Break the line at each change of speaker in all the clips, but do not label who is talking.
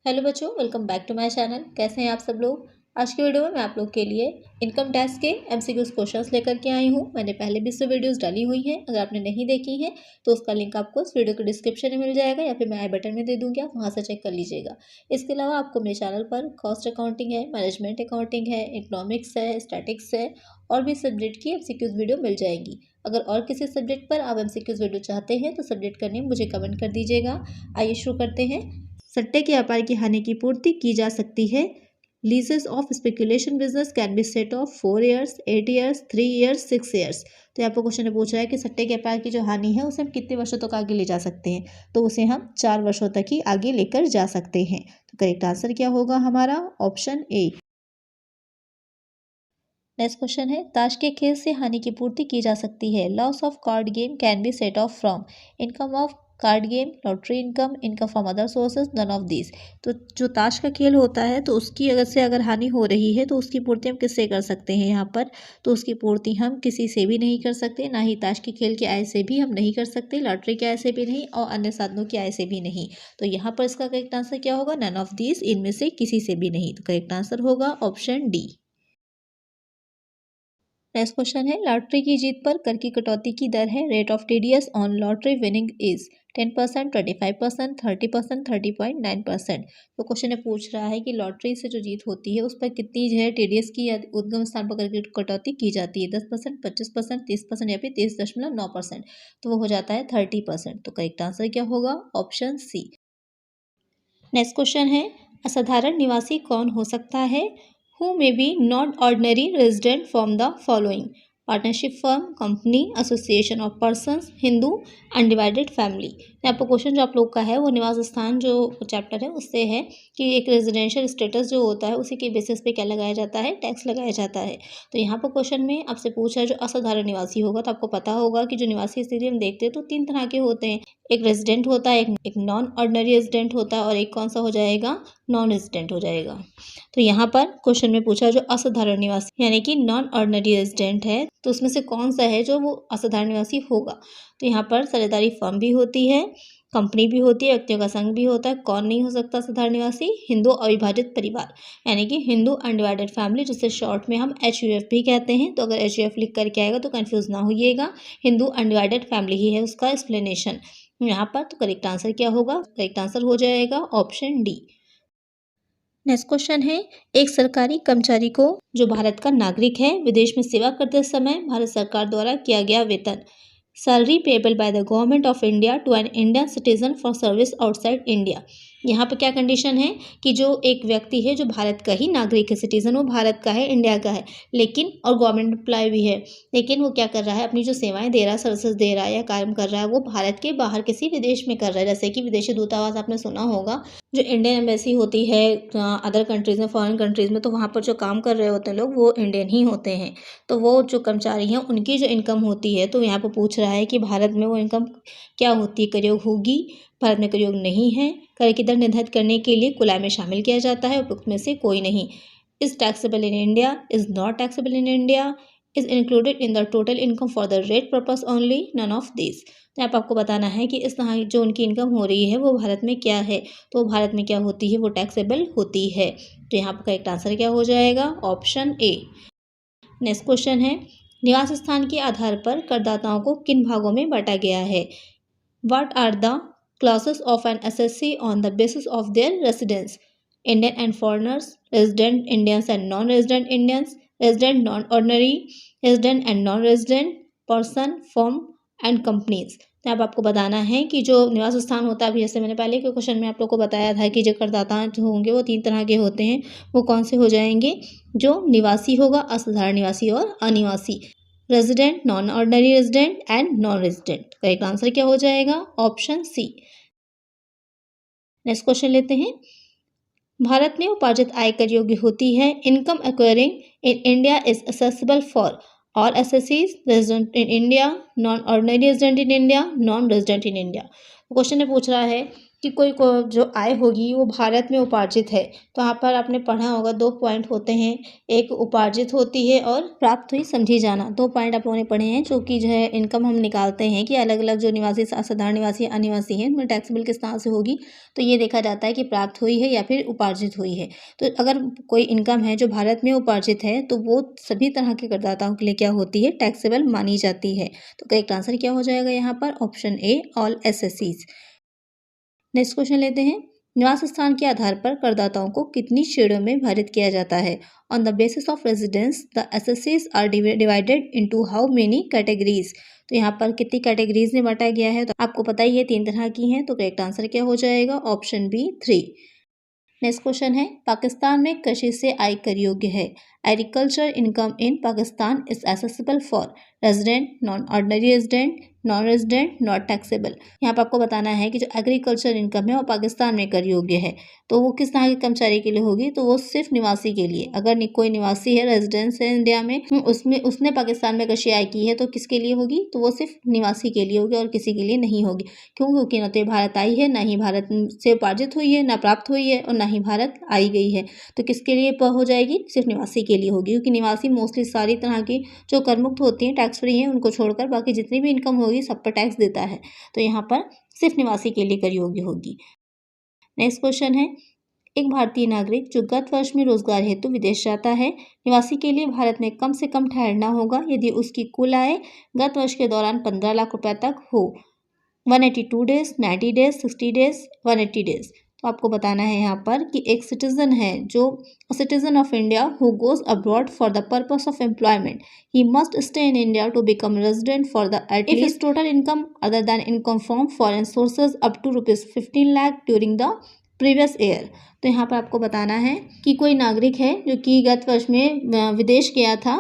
Hello बच्चों, welcome back to my channel. कैसे हैं आप सब लोग। आज की वीडियो में मैं आप लोग के लिए इनकम टैक्स के एमसीक्यूज क्वेश्चंस लेकर के आई हूं। मैंने पहले भी इससे वीडियोस डाली हुई हैं। अगर आपने नहीं देखी हैं तो उसका लिंक आपको इस वीडियो के डिस्क्रिप्शन में मिल जाएगा या फिर मैं आई बटन में दे दूँगी, आप वहाँ से चेक कर लीजिएगा। इसके अलावा आपको मेरे चैनल पर कॉस्ट अकाउंटिंग है, मैनेजमेंट अकाउंटिंग है, इकोनॉमिक्स है, स्टैटिक्स है और भी सब्जेक्ट की एमसीक्यूज वीडियो मिल जाएंगी। अगर और किसी सब्जेक्ट पर आप एमसीक्यूज वीडियो चाहते हैं तो सब्जेक्ट का नेम मुझे कमेंट कर दीजिएगा। आइए शुरू करते हैं। सट्टे के व्यापार की हानि की पूर्ति की जा सकती है। लीजेस of speculation business can be set of 4 years, 8 years, 3 years, 6 years. तो यहाँ पर क्वेश्चन पूछ रहा है कि सट्टे के व्यापार की जो हानि है उसे हम कितने वर्षों तक आगे ले जा सकते हैं। तो उसे हम 4 वर्षों तक ही आगे लेकर जा सकते हैं। तो करेक्ट आंसर क्या होगा हमारा? Option A. नेक्स्ट क्वेश्चन है, ताश के खेल से हानि की पूर्ति की जा सकती है। Loss of card game can be set off from income of card game, lottery income, income from other sources, none of this. तो जो ताश का खेल होता है तो उसकी अगर हानि हो रही है तो उसकी पूर्ति हम किससे कर सकते हैं यहाँ पर? तो उसकी पूर्ति हम किसी से भी नहीं कर सकते, ना ही ताश के खेल के आय से भी हम नहीं कर सकते, लॉटरी के आय से भी नहीं और अन्य साधनों की आय से भी नहीं। तो यहाँ पर इसका करेक्ट आंसर क्या होगा? नन ऑफ दिस, इनमें से किसी से भी नहीं। तो करेक्ट आंसर होगा ऑप्शन डी। नेक्स्ट क्वेश्चन है, लॉटरी की जीत पर कर की कटौती की दर है। Rate of TDS on lottery winning is 10%, 25%, 30%, 30.9%। तो क्वेश्चन ये पूछ रहा है कि लॉटरी से जो जीत होती है उस पर कितनी जो है टीडीएस की या उद्गम स्थान पर कर की कटौती की जाती है। 10%, 25%, 30% या फिर 30.9%। तो वो हो जाता है 30%। तो करेक्ट आंसर क्या होगा? Option C. नेक्स्ट क्वेश्चन है, असाधारण निवासी कौन हो सकता है? Who may be not ordinary resident from the following: partnership firm, company, association of persons, Hindu, undivided family. यहाँ पर क्वेश्चन जो आप लोग का है वो निवास स्थान जो चैप्टर है उससे है कि एक रेजिडेंशियल स्टेटस जो होता है उसी के बेसिस पे क्या लगाया जाता है? टैक्स लगाया जाता है। तो यहाँ पर क्वेश्चन में आपसे पूछा है जो असाधारण निवासी होगा, तो आपको पता होगा कि जो निवासी स्थिति हम देखते हैं तो 3 तरह के होते हैं। एक रेजिडेंट होता है, एक नॉन ऑर्डिनरी रेजिडेंट होता है और एक कौन सा हो जाएगा? नॉन रेजिडेंट हो जाएगा। तो यहाँ पर क्वेश्चन में पूछा जो असाधारण निवासी यानी कि नॉन ऑर्डिनरी रेजिडेंट है तो उसमें से कौन सा है जो वो असाधारण निवासी होगा? तो यहाँ पर साझेदारी फर्म भी होती है, कंपनी भी होती है, व्यक्तियों का संघ भी होता है। कौन नहीं हो सकता असाधारण निवासी? हिंदू अविभाजित परिवार यानी कि हिंदू अनडिवाइडेड फैमिली, जिसे शॉर्ट में हम HUF भी कहते हैं। तो अगर HUF लिख करके आएगा तो कंफ्यूज ना होइएगा, हिंदू अनडिवाइडेड फैमिली ही है उसका एक्सप्लेनेशन यहाँ पर। तो करेक्ट आंसर क्या होगा? करेक्ट आंसर हो जाएगा ऑप्शन डी। नेक्स्ट क्वेश्चन है, एक सरकारी कर्मचारी को जो भारत का नागरिक है विदेश में सेवा करते समय भारत सरकार द्वारा किया गया वेतन, salary payable by the government of India to an Indian citizen for service outside India. यहाँ पर क्या कंडीशन है कि जो एक व्यक्ति है जो भारत का ही नागरिक है, सिटीजन वो भारत का है, इंडिया का है, लेकिन और गवर्नमेंट एम्प्लॉय भी है, लेकिन वो क्या कर रहा है? अपनी जो सेवाएं दे रहा है, सर्विसेज दे रहा है या कार्य कर रहा है वो भारत के बाहर किसी विदेश में कर रहा है। जैसे कि विदेशी दूतावास आपने सुना होगा, जो इंडियन एम्बेसी होती है अदर कंट्रीज़ में, फॉरेन कंट्रीज़ में, तो वहाँ पर जो काम कर रहे होते हैं लोग वो इंडियन ही होते हैं। तो वो जो कर्मचारी हैं उनकी जो इनकम होती है, तो यहाँ पर पूछ रहा है कि भारत में वो इनकम क्या होती है? कर योग्य होगी, भारत में कर योग्य नहीं है। कर की दर निर्धारित करने के लिए कुलाई में शामिल किया जाता है, उपयुक्त में से कोई नहीं। Is taxable in India, is not taxable in India, is included in the total income for the rate purpose only, none of this. तो यहाँ पर आपको बताना है कि इस तरह जो उनकी इनकम हो रही है वो भारत में क्या है? तो भारत में क्या होती है? वो टैक्सेबल होती है। तो यहाँ पर करेक्ट आंसर क्या हो जाएगा? Option A. नेक्स्ट क्वेश्चन है, निवास स्थान के आधार पर करदाताओं को किन भागों में बांटा गया है? What are the classes of an assessee on the basis of their residence? Indian and foreigners, resident Indians and non resident Indians, resident non ordinary, resident and non resident person, firm and companies. तो अब आपको बताना है कि जो निवास स्थान होता है, अभी जैसे मैंने पहले के क्वेश्चन में आप लोग को बताया था कि जो करदाता जो होंगे वो 3 तरह के होते हैं। वो कौन से हो जाएंगे? जो निवासी होगा, असाधारण निवासी और अनिवासी, resident, non ordinary resident and non resident. Correct answer क्या हो जाएगा? ऑप्शन सी। नेक्स्ट क्वेश्चन लेते हैं, भारत में उपार्जित आयकर योग्य होती है। Income acquiring in India is assessable for all assessees, resident in India, non ordinary resident in India, non resident in India. Question में पूछ रहा है कि कोई को जो आय होगी वो भारत में उपार्जित है। तो यहाँ पर आपने पढ़ा होगा 2 पॉइंट होते हैं, एक उपार्जित होती है और प्राप्त हुई समझी जाना। 2 पॉइंट आप लोगों ने पढ़े हैं जो कि जो है इनकम हम निकालते हैं कि अलग-अलग जो निवासी साधारण निवासी, अनिवासी हैं, उनमें टैक्सेबल किस तरह से होगी। तो ये देखा जाता है कि प्राप्त हुई है या फिर उपार्जित हुई है। तो अगर कोई इनकम है जो भारत में उपार्जित है तो वो सभी तरह के करदाताओं के लिए क्या होती है, टैक्सेबल मानी जाती है। तो करेक्ट आंसर क्या हो जाएगा यहाँ पर? Option A, all assessees. Next question लेते हैं। निवास स्थान के आधार पर करदाताओं को कितनी श्रेणियों में विभाजित किया जाता है? On the basis of residence the assessees are divided into how many categories. तो यहाँ पर कितनी कैटेगरीज में बांटा गया है? तो आपको पता ही है 3 तरह की हैं। तो करेक्ट आंसर क्या हो जाएगा? Option B, 3। नेक्स्ट क्वेश्चन है, पाकिस्तान में कृषि से आय कर योग्य है। Agriculture income in Pakistan is accessible for resident, non ordinary resident, non resident, not taxable. यहाँ पर आपको बताना है कि जो एग्रीकल्चर इनकम है वो पाकिस्तान में कर योग्य है। तो वो किस तरह के कर्मचारी के लिए होगी? तो वो सिर्फ निवासी के लिए। अगर कोई निवासी है, रेजिडेंस है इंडिया में, उसने पाकिस्तान में कृषि आय की है तो किसके लिए होगी? तो वो सिर्फ निवासी के लिए होगी और किसी के लिए नहीं होगी। क्यों? क्योंकि न तो ये भारत आई है, ना ही भारत से उपार्जित हुई है, ना प्राप्त हुई है और ना ही भारत आई गई है। तो किसके लिए हो जाएगी? सिर्फ निवासी के लिए होगी, क्योंकि निवासी मोस्टली सारी तरह की जो कर मुक्त होती हैं, टैक्स फ्री हैं, उनको छोड़कर बाकी जितनी भी इनकम होगी सब पर टैक्स देता है। तो यहाँ पर सिर्फ निवासी के लिए कर योग्य होगी। नेक्स्ट क्वेश्चन है, एक भारतीय नागरिक जो गत वर्ष में रोजगार हेतु विदेश जाता है, निवासी के लिए भारत में कम से कम ठहरना होगा यदि उसकी कुल आय गत वर्ष के दौरान 15 लाख रुपए तक हो। 182 डेज, 90 डेज, 60 डेज, 180 डेज। तो आपको बताना है यहाँ पर कि एक सिटीजन है जो citizen of India who goes abroad for the purpose of employment, he must stay in India to become resident for the at least total income other than income from foreign sources up to ₹15 lakh during the previous year. तो यहाँ पर आपको बताना है कि कोई नागरिक है जो कि गत वर्ष में विदेश गया था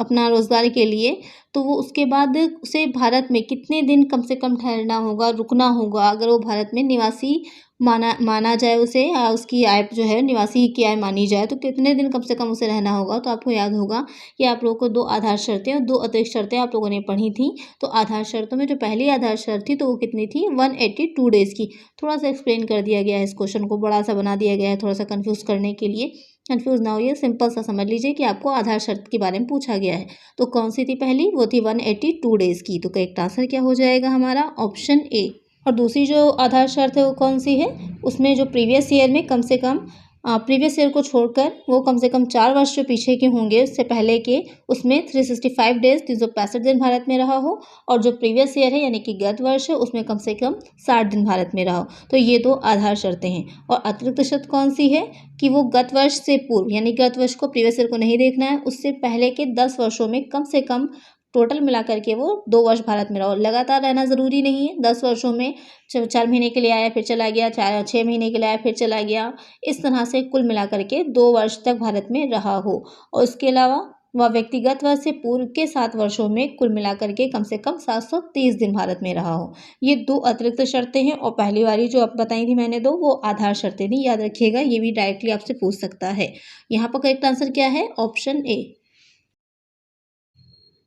अपना रोजगार के लिए, तो वो उसके बाद उसे भारत में कितने दिन कम से कम ठहरना होगा, रुकना होगा। अगर वो भारत में निवासी माना जाए उसे, उसकी आय जो है निवासी की आय मानी जाए, तो कितने दिन कम से कम उसे रहना होगा। तो आपको याद होगा कि आप लोगों को 2 आधार शर्तें और 2 अतिरिक्त शर्तें आप लोगों ने पढ़ी थी। तो आधार शर्तों में जो पहली आधार शर्त थी तो वो कितनी थी? 182 डेज़ की। थोड़ा सा एक्सप्लेन कर दिया गया है, इस क्वेश्चन को बड़ा सा बना दिया गया है थोड़ा सा कन्फ्यूज़ करने के लिए। कन्फ्यूज़ ना होइए, सिंपल सा समझ लीजिए कि आपको आधार शर्त के बारे में पूछा गया है। तो कौन सी थी पहली? वो थी 182 डेज़ की। तो करेक्ट आंसर क्या हो जाएगा हमारा? Option A. और दूसरी जो आधार शर्त है वो कौन सी है? उसमें जो प्रीवियस ईयर में कम से कम प्रीवियस ईयर को छोड़कर वो कम से कम 4 वर्ष जो पीछे के होंगे उससे पहले के, उसमें 365 डेज़ 365 दिन भारत में रहा हो, और जो प्रीवियस ईयर है यानी कि गत वर्ष है उसमें कम से कम 60 दिन भारत में रहा हो। तो ये 2 आधार शर्तें हैं। और अतिरिक्त शर्त कौन सी है? कि वो गत वर्ष से पूर्व, यानी गत वर्ष को, प्रीवियस ईयर को नहीं देखना है, उससे पहले के 10 वर्षों में कम से कम टोटल मिला करके वो 2 वर्ष भारत में रहो। लगातार रहना ज़रूरी नहीं है। 10 वर्षों में 4 महीने के लिए आया फिर चला गया, 6 महीने के लिए आया फिर चला गया, इस तरह से कुल मिला करके 2 वर्ष तक भारत में रहा हो। और इसके अलावा वह व्यक्तिगत वर्ष से पूर्व के 7 वर्षों में कुल मिला करके कम से कम 730 दिन भारत में रहा हो। ये 2 अतिरिक्त शर्तें हैं। और पहली वाली जो आप बताई थी मैंने 2, वो आधार शर्तें थी, याद रखिएगा। ये भी डायरेक्टली आपसे पूछ सकता है। यहाँ पर करेक्ट आंसर क्या है? Option A.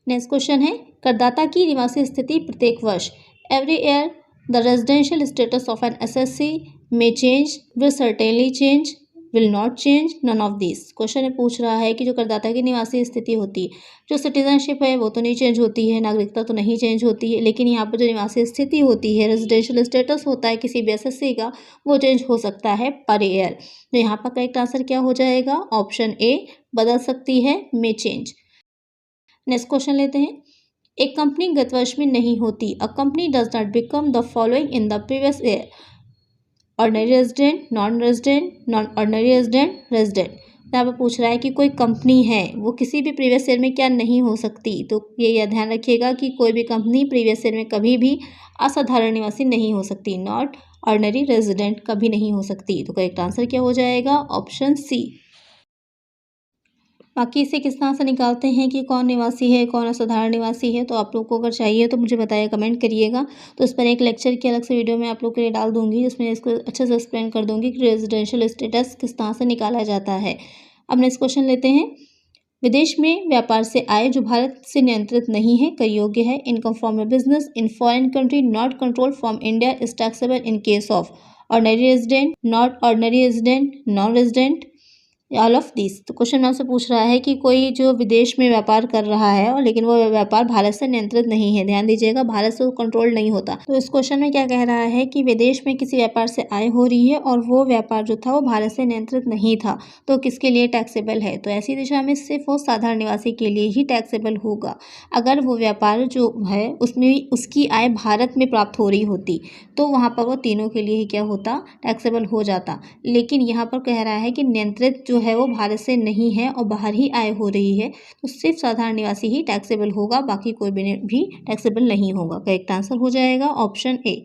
नेक्स्ट क्वेश्चन है, करदाता की निवासी स्थिति प्रत्येक वर्ष। Every year the residential status of an assessee may change, will certainly change, will not change, none of this. Question में पूछ रहा है कि जो करदाता की निवासी स्थिति होती है, जो सिटीजनशिप है वो तो नहीं चेंज होती है, नागरिकता तो नहीं चेंज होती है, लेकिन यहाँ पर जो निवासी स्थिति होती है, रेजिडेंशियल स्टेटस होता है किसी भी एसएससी का, वो चेंज हो सकता है पर ईयर। तो यहाँ पर करेक्ट आंसर क्या हो जाएगा? ऑप्शन ए, बदल सकती है, मे चेंज। नेक्स्ट क्वेश्चन लेते हैं, एक कंपनी गत वर्ष में नहीं होती। A company does not become the following in the previous year: ordinary resident, non resident, non ordinary resident, resident. यहाँ पर पूछ रहा है कि कोई कंपनी है वो किसी भी प्रीवियस ईयर में क्या नहीं हो सकती। तो ये ध्यान रखिएगा कि कोई भी कंपनी प्रीवियस ईयर में कभी भी असाधारण निवासी नहीं हो सकती, नॉट ऑर्डिनरी रेजिडेंट कभी नहीं हो सकती। तो करेक्ट आंसर क्या हो जाएगा? Option C. बाकी इसे किस तरह से निकालते हैं कि कौन निवासी है, कौन असाधारण निवासी है, तो आप लोग को अगर चाहिए तो मुझे बताइए, कमेंट करिएगा। तो इस पर एक लेक्चर की अलग से वीडियो मैं आप लोग के लिए डाल दूंगी, जिसमें इसको अच्छे से एक्सप्लेन कर दूंगी कि रेजिडेंशियल स्टेटस किस तरह से निकाला जाता है। अब नेक्स्ट क्वेश्चन लेते हैं, विदेश में व्यापार से आय जो भारत से नियंत्रित नहीं है कर योग्य है। Income from A business in foreign country not control from India is taxable in case of ordinary resident, not ordinary resident, non resident, all of this. तो क्वेश्चन में आपसे पूछ रहा है कि कोई जो विदेश में व्यापार कर रहा है और लेकिन वो व्यापार भारत से नियंत्रित नहीं है, ध्यान दीजिएगा, भारत से वो कंट्रोल नहीं होता। तो इस क्वेश्चन में क्या कह रहा है कि विदेश में किसी व्यापार से आय हो रही है और वो व्यापार जो था वो भारत से नियंत्रित नहीं था, तो किसके लिए टैक्सेबल है? तो ऐसी दिशा में सिर्फ वो साधारण निवासी के लिए ही टैक्सेबल होगा। अगर वो व्यापार जो है उसमें उसकी आय भारत में प्राप्त हो रही होती तो वहाँ पर वो तीनों के लिए ही क्या होता, टैक्सेबल हो जाता। लेकिन यहाँ पर कह रहा है कि नियंत्रित जो है वो भारत से नहीं है और बाहर ही आय हो रही है, तो सिर्फ साधारण निवासी ही टैक्सेबल होगा, बाकी कोई भी टैक्सेबल नहीं होगा। करेक्ट आंसर हो जाएगा ऑप्शन ए।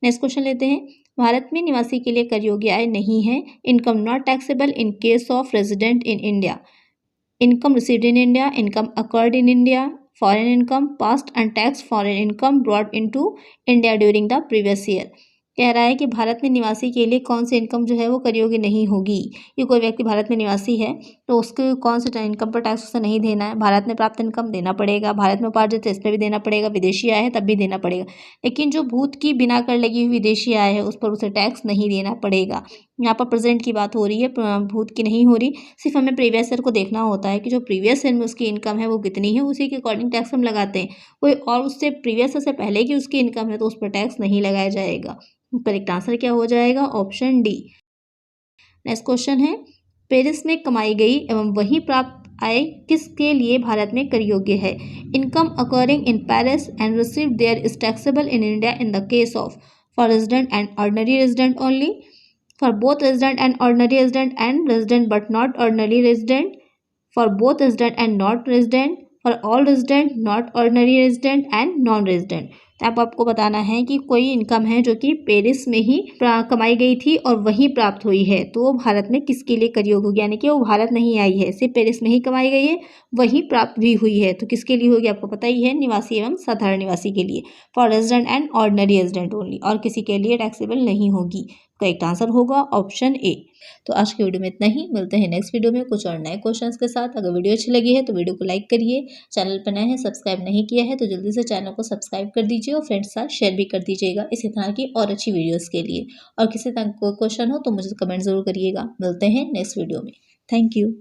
नेक्स्ट क्वेश्चन लेते हैं। भारत में निवासी के लिए कर योग्य आय नहीं है। Income not taxable in case of resident in India. Income received in India, income accrued in India, foreign income, past untaxed foreign income brought into India during the previous year. कह रहा है कि भारत में निवासी के लिए कौन सी इनकम जो है वो कर योग्य नहीं होगी। ये कोई व्यक्ति भारत में निवासी है तो उसके कौन से इनकम पर टैक्स उसे नहीं देना है। भारत में प्राप्त इनकम देना पड़ेगा, भारत में उपार्जित है इस पर भी देना पड़ेगा, विदेशी आय है तब भी देना पड़ेगा। लेकिन जो भूत की बिना कर लगी हुई विदेशी आय है उस पर उसे टैक्स नहीं देना पड़ेगा। यहाँ पर प्रेजेंट की बात हो रही है, भूत की नहीं हो रही। सिर्फ हमें प्रीवियस ईयर को देखना होता है कि जो प्रीवियस ईयर में उसकी इनकम है वो कितनी है, उसी के अकॉर्डिंग टैक्स हम लगाते हैं। कोई और उससे प्रीवियस ईयर से पहले की उसकी इनकम है तो उस पर टैक्स नहीं लगाया जाएगा। करेक्ट आंसर क्या हो जाएगा, ऑप्शन डी। नेक्स्ट क्वेश्चन है, पेरिस में कमाई गई एवं वहीं प्राप्त आय किसके लिए भारत में कर योग्य है। Income accruing in Paris and received there is taxable in India in the case of for resident and ordinary resident only, for both resident and ordinary resident and resident but not ordinary resident, for both resident and not resident, for all resident not ordinary resident and non resident. तो आपको बताना है कि कोई income है जो कि Paris में ही कमाई गई थी और वहीं प्राप्त हुई है, तो वो भारत में किसके लिए कर योग्य होगी, यानी कि वो भारत नहीं आई है, सिर्फ पेरिस में ही कमाई गई है, वहीं प्राप्त भी हुई है, तो किसके लिए होगी आपको पता ही है, निवासी एवं साधारण निवासी के लिए, for resident and ordinary resident only, और किसी के लिए टैक्सेबल नहीं होगी। करेक्ट आंसर होगा ऑप्शन ए। तो आज की वीडियो में इतना ही, मिलते हैं नेक्स्ट वीडियो में कुछ और नए क्वेश्चंस के साथ। अगर वीडियो अच्छी लगी है तो वीडियो को लाइक करिए, चैनल पर नए हैं सब्सक्राइब नहीं किया है तो जल्दी से चैनल को सब्सक्राइब कर दीजिए और फ्रेंड्स के साथ शेयर भी कर दीजिएगा इसी तरह की और अच्छी वीडियोज़ के लिए। और किसी तरह कोई क्वेश्चन हो तो मुझे कमेंट जरूर करिएगा। मिलते हैं नेक्स्ट वीडियो में। Thank you.